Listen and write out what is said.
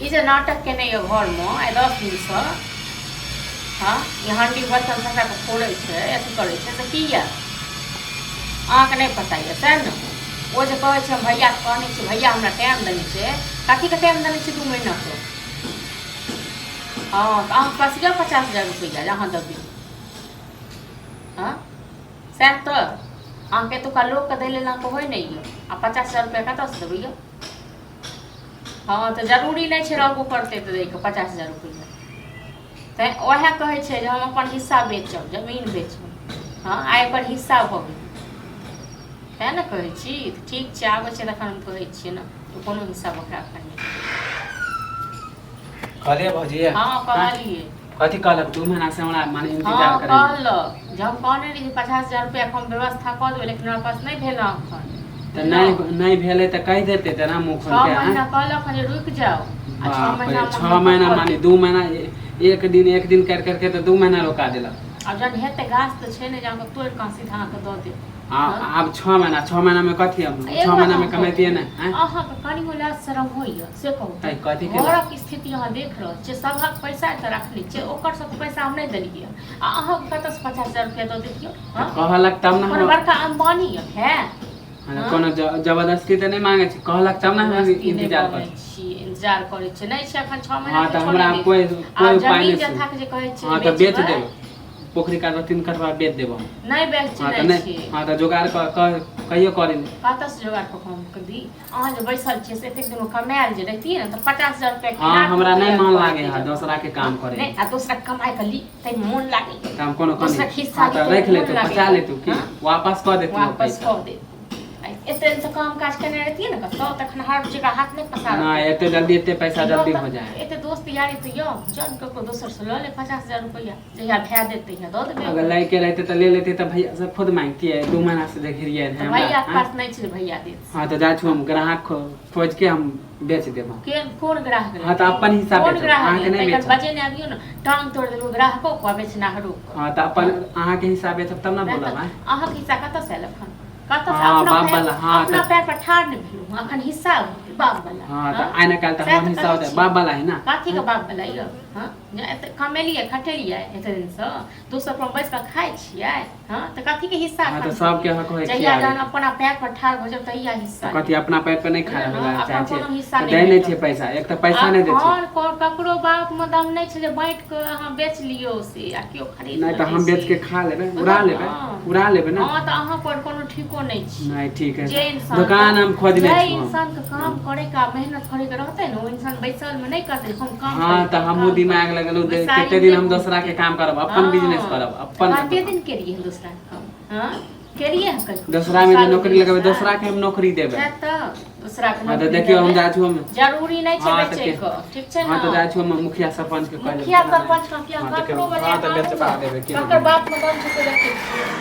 ई जे नाटक केने ये घर में आइ 10 दिन से हाँ ये हांडी बर्तन सबटा के फोड़े छे अथी करे छे से की ये अहाँके नहीं पता ये सह ने वो जे कहे छे भैया कहने छे भैया हमरा टाइम देने छे कथी के टाइम देने छे 2 महीना के हाँ तो अहाँके पास ये 50,000 रुपया जहाँ दबी हाँ सह तो अहाँके तो लोग के दै ला हो नहीं ये आ 50,000 रुपया कतऽ से देबै हाँ तो जरूरी नहीं है रहबो करते तो दे 50,000 रुपया तो वह कहे छे जे हम अपन हिस्सा बेचब जमीन बेचब हाँ आइ पर हिस्सा भऽ गेल है ना कहे छी ठीक छै आबै छै तखन हम कहै छियै ना तो कोनो हिस्सा बकरा एखन नहीं कहलिए भौजी हाँ कहलिए कथी कहलक 2 महीना से हमरा माने इंतजार हाँ करे कहलक जब कहने रही 50,000 रुपया हम व्यवस्था कऽ देबै लेकिन हमरा पास नहीं भेल एखन तो नहीं भेले तो कह देते त ना मुंह खोल 6 के महीना कहलक जे रुक जाओ आ 6 महीना 6 महीना माने 2 महीना एक दिन कर करके तो 2 महीना रोका देलक अब जन हेते गाछ तो छै ने जे अहाँके तोड़ कऽ सीधा अहाँके दऽ देब अब 6 महीना में कथी हम 6 महीना में कमेतिए ना अहाँके कनी होला शरम होइए से कहू कथी के घरक स्थिति अहाँ देख रहल छियै सबहक पैसा तऽ रखले छियै ओकर सब पैसा हम नहीं देलियै आ अहाँ कतऽ से 50,000 रुपया दऽ देतियै कहलक तब ना कोनो बड़का अंबानी है कोनो जबरदस्ती तो नहीं मांगे छी कहलक तब ना हम इंतजार कर छी इंतजार करै छी नहीं छै एखन 6 महीना हां त हमरा कोई उपाय नहीं जथा के जे कहै छी हां त बेच देब पोखरी का 3 कटवा बेच देब नहीं बेच नहीं छी हां त जुगाड़ कहियो करिन कतऽ से जुगाड़ हम कर दी अहाँ जे बैसल छियै से एतेक दिन कमायल जे रहितियै ने त 50,000 रुपया हां हमरा नहीं मन लागे है दूसरा के काम करे नहीं आ दूसरा कमाई कर ली तै मन लागे काम कोनो दूसरा हिस्सा रख ले तो बचा ले तू की वापस कर दे वापस कर दे एते से काम काज करने रहती है ना तो तखन हर जगह हाथ नहीं पसार ना एते जल्दी एते पैसा जल्दी हो जाए एते दोस्त यारी तो यो जन को दोसर से ले 50,000 रुपया जहिया भै देते है दो देबे अगर लेके रहते तो ले लेते तो भैया से खुद मांगती है 2 महीना से देख रही है भैया के पास नहीं छै भैया दे हां तो जा छु हम ग्राहक खोज के हम बेच देब के कोन ग्राहक हां तो अपन हिसाब से अहाँ के नहीं बेच बजे ने आबियो ना टांग तोड़ देबो ग्राहको को बेचना हरो हां तो अपन अहाँ के हिसाब से तब ना बोलब अहाँ के हिस्सा कतऽ से लखन कतऽ से अपना पैर पर ठाड़ नहीं भेलु अखन हिस्सा बाप वाला हां तो आइना काल त हम हिस्सा होते बाप वाला है ना काठी के बाप वाला यो हां एते कमेलिए खटेलिए एते दिन से दोसर पर बैस के खाइ छियै हां त काठी के हिस्सा हां तो सब के हक होय छै जहिया जहन अपना पैर पर ठाड़ भ जब तहिया हिस्सा कथी अपना पैर पे नहीं खड़ा होला चाहे छै दे नहीं छै पैसा एक त पैसा नहीं दे छै और ककरो बाप में दम नहीं छै जे बांट के अहाँ बेच लियो से आ कियो खरीद नहीं तो हम बेच के खा लेबे उड़ा लेबे ना हां त अहाँ पर कोनो ठीको नहीं छै नहीं ठीक है दुकान हम खोज ले छी इंसान के काम करे का मेहनत करे के रहते न इंसान बैसल में नहीं करते हम काम हां त हमहु दिमाग लगलो कते दिन हम दूसरा के काम करब अपन बिजनेस करब अपन कते दिन के लिए दूसरा काम हां के लिए हम दूसरा में नौकरी लगाबे दूसरा के हम नौकरी देबे त दूसरा के हां त देखियो हम जा छु हम जरूरी नहीं छै बेचे के ठीक छै ना हां त जा छु हम मुखिया सरपंच के कहले मुखिया सरपंच का क्या ककरो हां त बेच पा देबे ककर बाप में दम छै से देखे